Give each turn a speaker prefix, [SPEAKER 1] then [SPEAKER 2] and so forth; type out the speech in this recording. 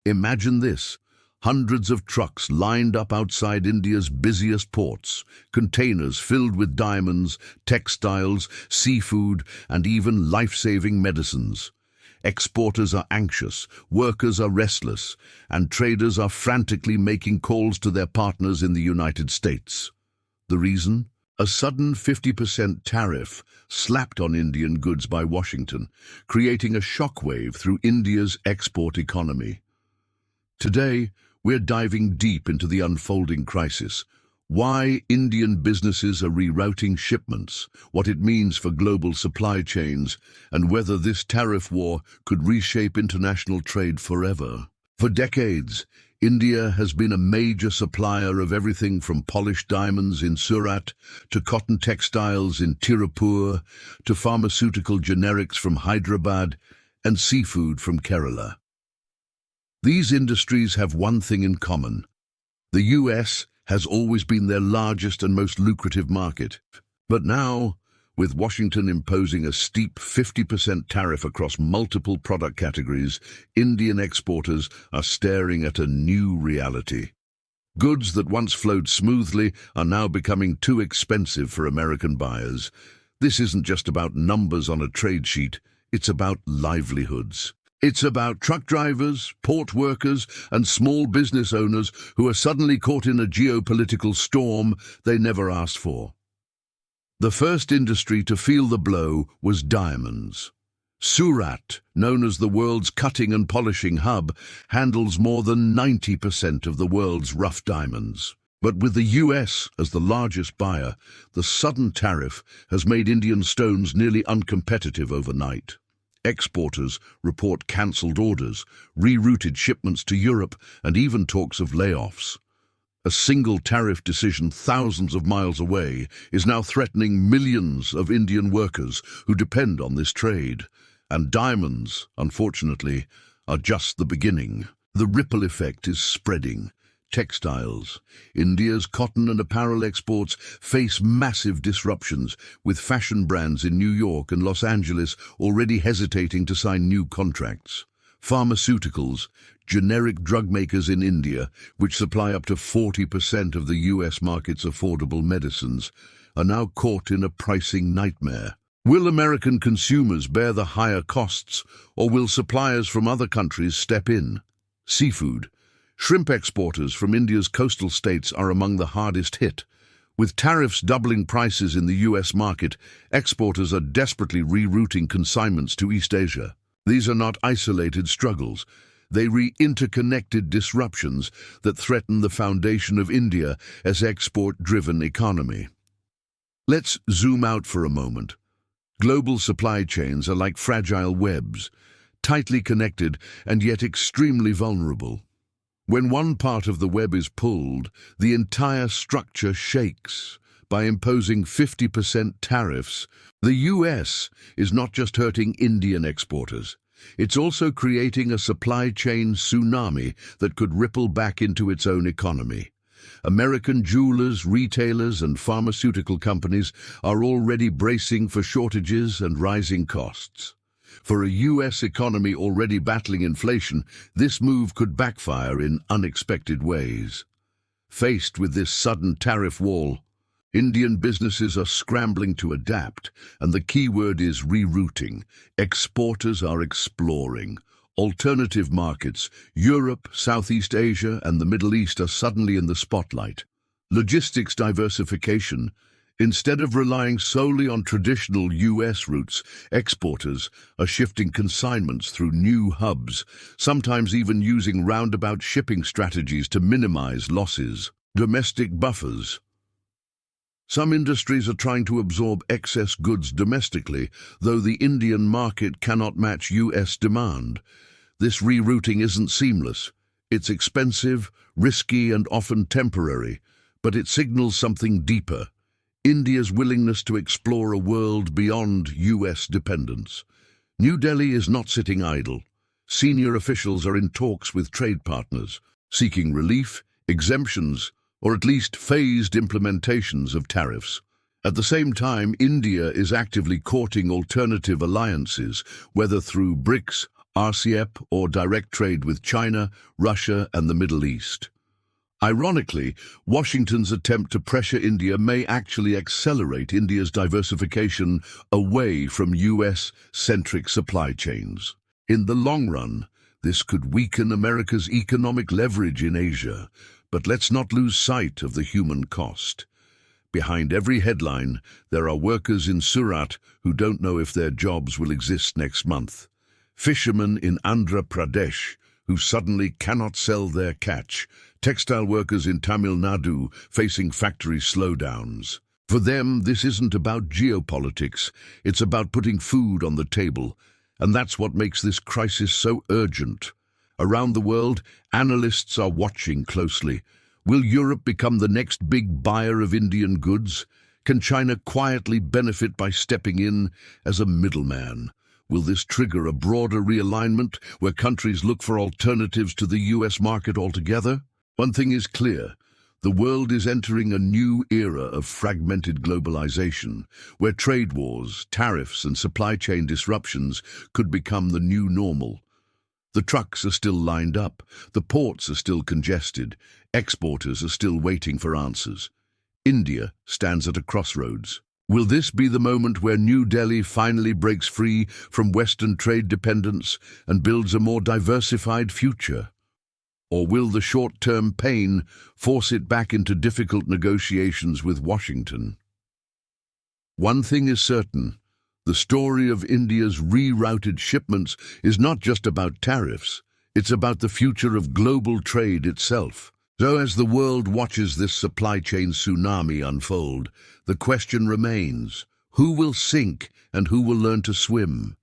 [SPEAKER 1] Imagine this. Hundreds of trucks lined up outside India's busiest ports, containers filled with diamonds, textiles, seafood, and even life-saving medicines. Exporters are anxious, workers are restless, and traders are frantically making calls to their partners in the United States. The reason? A sudden 50% tariff slapped on Indian goods by Washington, creating a shockwave through India's export economy. Today, we're diving deep into the unfolding crisis, why Indian businesses are rerouting shipments, what it means for global supply chains, and whether this tariff war could reshape international trade forever. For decades, India has been a major supplier of everything from polished diamonds in Surat to cotton textiles in Tirupur to pharmaceutical generics from Hyderabad and seafood from Kerala. These industries have one thing in common. The US has always been their largest and most lucrative market. But now, with Washington imposing a steep 50% tariff across multiple product categories, Indian exporters are staring at a new reality. Goods that once flowed smoothly are now becoming too expensive for American buyers. This isn't just about numbers on a trade sheet, it's about livelihoods. It's about truck drivers, port workers, and small business owners who are suddenly caught in a geopolitical storm they never asked for. The first industry to feel the blow was diamonds. Surat, known as the world's cutting and polishing hub, handles more than 90% of the world's rough diamonds. But with the US as the largest buyer, the sudden tariff has made Indian stones nearly uncompetitive overnight. Exporters report cancelled orders, rerouted shipments to Europe, and even talks of layoffs. A single tariff decision thousands of miles away is now threatening millions of Indian workers who depend on this trade. And diamonds, unfortunately, are just the beginning. The ripple effect is spreading. Textiles. India's cotton and apparel exports face massive disruptions, with fashion brands in New York and Los Angeles already hesitating to sign new contracts. Pharmaceuticals, generic drug makers in India, which supply up to 40% of the US market's affordable medicines, are now caught in a pricing nightmare. Will American consumers bear the higher costs, or will suppliers from other countries step in? Seafood. Shrimp exporters from India's coastal states are among the hardest hit. With tariffs doubling prices in the US market, exporters are desperately rerouting consignments to East Asia. These are not isolated struggles. They interconnected disruptions that threaten the foundation of India as export-driven economy. Let's zoom out for a moment. Global supply chains are like fragile webs, tightly connected and yet extremely vulnerable. When one part of the web is pulled, the entire structure shakes. By imposing 50% tariffs, the US is not just hurting Indian exporters. It's also creating a supply chain tsunami that could ripple back into its own economy. American jewelers, retailers, and pharmaceutical companies are already bracing for shortages and rising costs. For a US economy already battling inflation, this move could backfire in unexpected ways. Faced with this sudden tariff wall, Indian businesses are scrambling to adapt, and the key word is rerouting. Exporters are exploring. Alternative markets, Europe, Southeast Asia, and the Middle East are suddenly in the spotlight. Logistics diversification. Instead of relying solely on traditional US routes, exporters are shifting consignments through new hubs, sometimes even using roundabout shipping strategies to minimize losses. Domestic buffers. Some industries are trying to absorb excess goods domestically, though the Indian market cannot match US demand. This rerouting isn't seamless. It's expensive, risky, and often temporary, but it signals something deeper. India's willingness to explore a world beyond US dependence. New Delhi is not sitting idle. Senior officials are in talks with trade partners, seeking relief, exemptions, or at least phased implementations of tariffs. At the same time, India is actively courting alternative alliances, whether through BRICS, RCEP, or direct trade with China, Russia, and the Middle East. Ironically, Washington's attempt to pressure India may actually accelerate India's diversification away from US-centric supply chains. In the long run, this could weaken America's economic leverage in Asia, but let's not lose sight of the human cost. Behind every headline, there are workers in Surat who don't know if their jobs will exist next month. Fishermen in Andhra Pradesh who suddenly cannot sell their catch. Textile workers in Tamil Nadu facing factory slowdowns. For them, this isn't about geopolitics. It's about putting food on the table. And that's what makes this crisis so urgent. Around the world, analysts are watching closely. Will Europe become the next big buyer of Indian goods? Can China quietly benefit by stepping in as a middleman? Will this trigger a broader realignment where countries look for alternatives to the US market altogether? One thing is clear. The world is entering a new era of fragmented globalization, where trade wars, tariffs, and supply chain disruptions could become the new normal. The trucks are still lined up, the ports are still congested, exporters are still waiting for answers. India stands at a crossroads. Will this be the moment where New Delhi finally breaks free from Western trade dependence and builds a more diversified future? Or will the short-term pain force it back into difficult negotiations with Washington? One thing is certain. The story of India's rerouted shipments is not just about tariffs. It's about the future of global trade itself. So as the world watches this supply chain tsunami unfold, the question remains, who will sink and who will learn to swim?